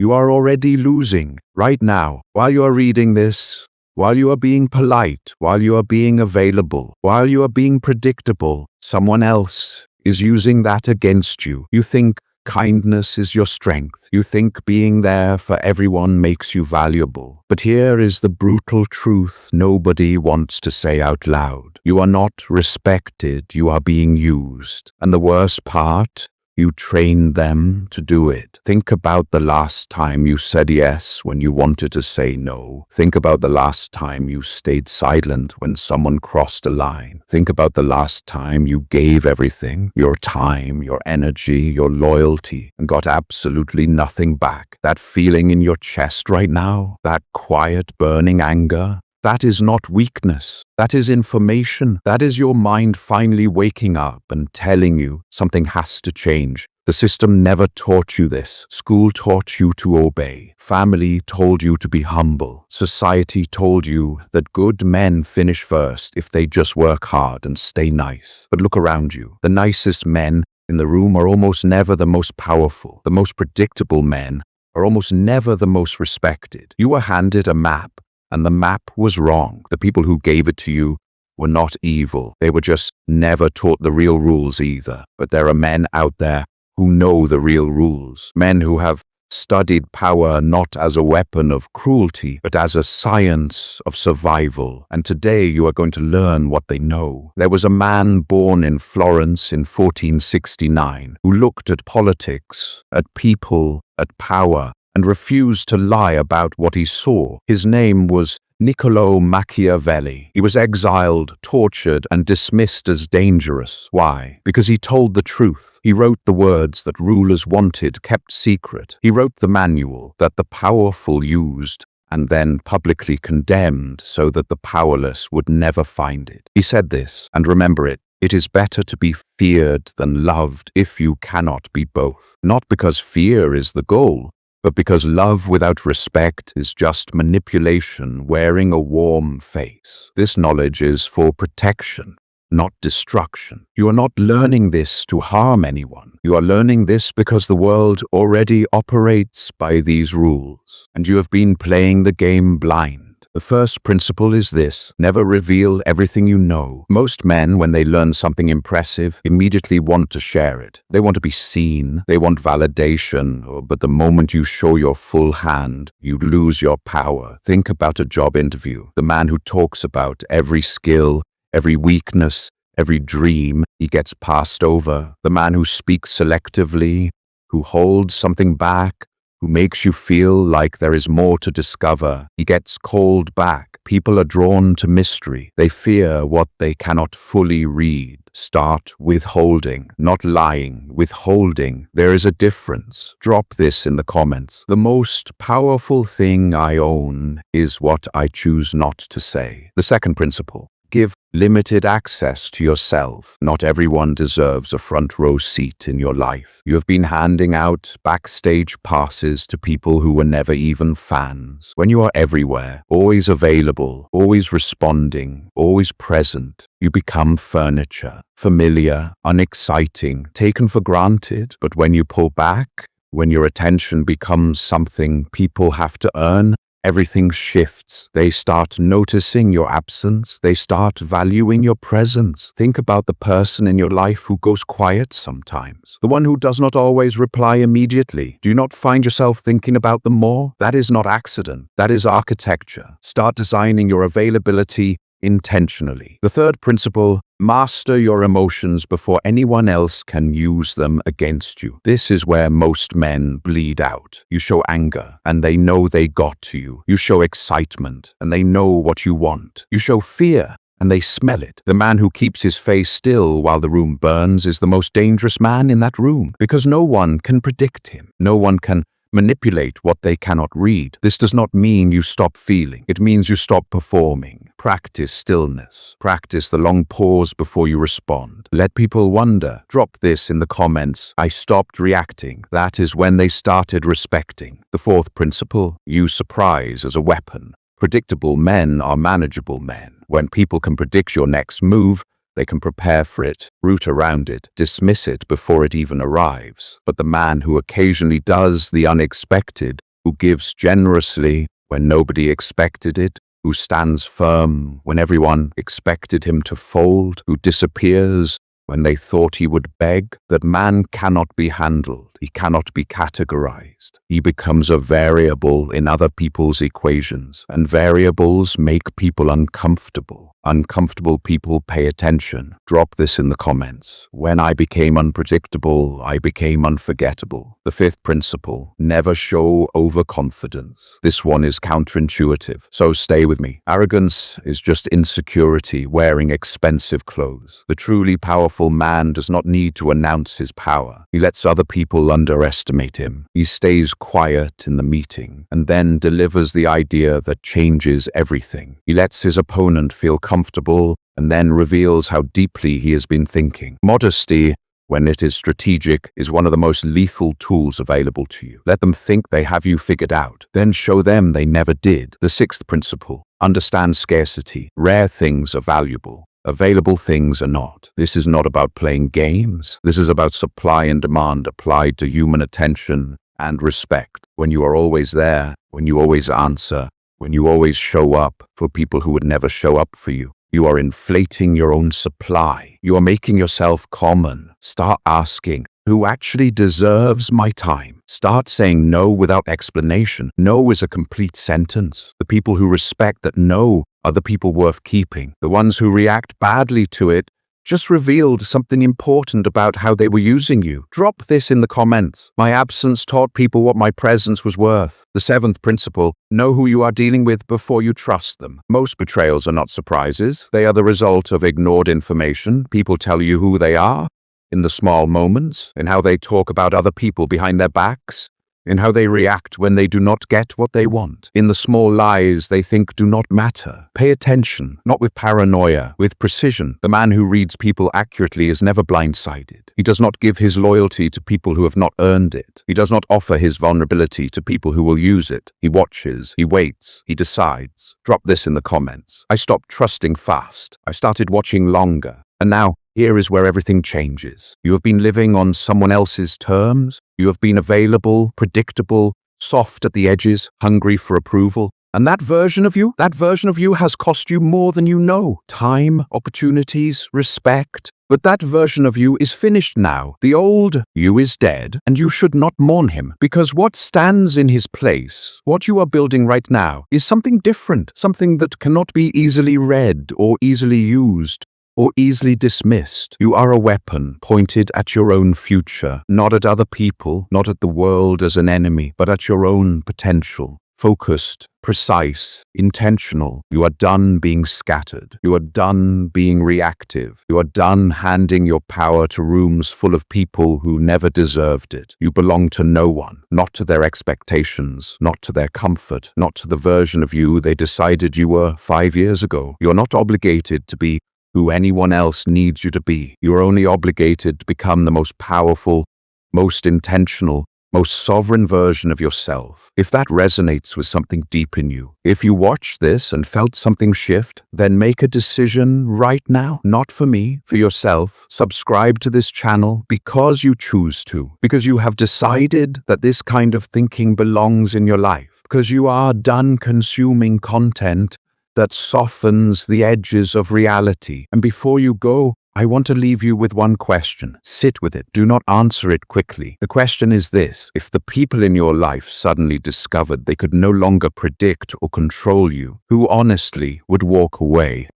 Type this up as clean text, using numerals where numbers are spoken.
You are already losing right now. While you are reading this, while you are being polite, while you are being available, while you are being predictable, someone else is using that against you. You think kindness is your strength. You think being there for everyone makes you valuable. But here is the brutal truth nobody wants to say out loud. You are not respected. You are being used. And the worst part, you train them to do it. Think about the last time you said yes when you wanted to say no. Think about the last time you stayed silent when someone crossed a line. Think about the last time you gave everything, your time, your energy, your loyalty, and got absolutely nothing back. That feeling in your chest right now, that quiet burning anger, that is not weakness. That is information. That is your mind finally waking up and telling you something has to change. The system never taught you this. School taught you to obey. Family told you to be humble. Society told you that good men finish first if they just work hard and stay nice. But look around you. The nicest men in the room are almost never the most powerful. The most predictable men are almost never the most respected. You were handed a map. And the map was wrong. The people who gave it to you were not evil. They were just never taught the real rules either. But there are men out there who know the real rules. Men who have studied power not as a weapon of cruelty, but as a science of survival. And today you are going to learn what they know. There was a man born in Florence in 1469 who looked at politics, at people, at power, and refused to lie about what he saw. His name was Niccolò Machiavelli. He was exiled, tortured, and dismissed as dangerous. Why? Because he told the truth. He wrote the words that rulers wanted kept secret. He wrote the manual that the powerful used and then publicly condemned so that the powerless would never find it. He said this, and remember it. It is better to be feared than loved if you cannot be both. Not because fear is the goal, but because love without respect is just manipulation wearing a warm face. This knowledge is for protection, not destruction. You are not learning this to harm anyone. You are learning this because the world already operates by these rules, and you have been playing the game blind. The first principle is this: never reveal everything you know. Most men, when they learn something impressive, immediately want to share it. They want to be seen, they want validation, but the moment you show your full hand, you lose your power. Think about a job interview. The man who talks about every skill, every weakness, every dream, he gets passed over. The man who speaks selectively, who holds something back, who makes you feel like there is more to discover, he gets called back. People are drawn to mystery. They fear what they cannot fully read. Start withholding, not lying, withholding. There is a difference. Drop this in the comments. The most powerful thing I own is what I choose not to say. The second principle: give limited access to yourself. Not everyone deserves a front row seat in your life. You have been handing out backstage passes to people who were never even fans. When you are everywhere, always available, always responding, always present, you become furniture, familiar, unexciting, taken for granted. But when you pull back, when your attention becomes something people have to earn, everything shifts. They start noticing your absence. They start valuing your presence. Think about the person in your life who goes quiet sometimes. The one who does not always reply immediately. Do you not find yourself thinking about them more? That is not accident. That is architecture. Start designing your availability intentionally. The third principle: master your emotions before anyone else can use them against you. This is where most men bleed out. You show anger, and they know they got to you. You show excitement, and they know what you want. You show fear, and they smell it. The man who keeps his face still while the room burns is the most dangerous man in that room, because no one can predict him. No one can manipulate what they cannot read. This does not mean you stop feeling. It means you stop performing. Practice stillness. Practice the long pause before you respond. Let people wonder. Drop this in the comments. I stopped reacting. That is when they started respecting. The fourth principle: use surprise as a weapon. Predictable men are manageable men. When people can predict your next move, they can prepare for it, root around it, dismiss it before it even arrives. But the man who occasionally does the unexpected who gives generously when nobody expected it, who stands firm when everyone expected him to fold, who disappears when they thought he would beg, that man cannot be handled, he cannot be categorized. He becomes a variable in other people's equations, and variables make people uncomfortable. Uncomfortable people pay attention. Drop this in the comments. When I became unpredictable, I became unforgettable. The fifth principle, never show overconfidence. This one is counterintuitive, so stay with me. Arrogance is just insecurity wearing expensive clothes. The truly powerful man does not need to announce his power. He lets other people underestimate him. He stays quiet in the meeting and then delivers the idea that changes everything. He lets his opponent feel comfortable and then reveals how deeply he has been thinking. Modesty, when it is strategic, is one of the most lethal tools available to you. Let them think they have you figured out, then show them they never did. The sixth principle, understand scarcity. Rare things are valuable. Available things are not. This is not about playing games. This is about supply and demand applied to human attention and respect. When you are always there, when you always answer, when you always show up for people who would never show up for you, you are inflating your own supply. You are making yourself common. Start asking, who actually deserves my time? Start saying no without explanation. No is a complete sentence. The people who respect that no are the people worth keeping. The ones who react badly to it just revealed something important about how they were using you. Drop this in the comments. My absence taught people what my presence was worth. The seventh principle, know who you are dealing with before you trust them. Most betrayals are not surprises. They are the result of ignored information. People tell you who they are in the small moments, in how they talk about other people behind their backs, in how they react when they do not get what they want, in the small lies they think do not matter. Pay attention, not with paranoia, with precision. The man who reads people accurately is never blindsided. He does not give his loyalty to people who have not earned it. He does not offer his vulnerability to people who will use it. He watches, he waits, he decides. Drop this in the comments. I stopped trusting fast. I started watching longer. And now, here is where everything changes. You have been living on someone else's terms. You have been available, predictable, soft at the edges, hungry for approval. And that version of you has cost you more than you know. Time, opportunities, respect. But that version of you is finished now. The old you is dead, and you should not mourn him, because what stands in his place, what you are building right now, is something different, something that cannot be easily read or easily used or easily dismissed. You are a weapon pointed at your own future, not at other people, not at the world as an enemy, but at your own potential. Focused, precise, intentional. You are done being scattered. You are done being reactive. You are done handing your power to rooms full of people who never deserved it. You belong to no one, not to their expectations, not to their comfort, not to the version of you they decided you were 5 years ago. You are not obligated to be who anyone else needs you to be. You are only obligated to become the most powerful, most intentional, most sovereign version of yourself. If that resonates with something deep in you, if you watched this and felt something shift, then make a decision right now, not for me, for yourself. Subscribe to this channel because you choose to, because you have decided that this kind of thinking belongs in your life, because you are done consuming content that softens the edges of reality. And before you go, I want to leave you with one question. Sit with it. Do not answer it quickly. The question is this: if the people in your life suddenly discovered they could no longer predict or control you, who honestly would walk away?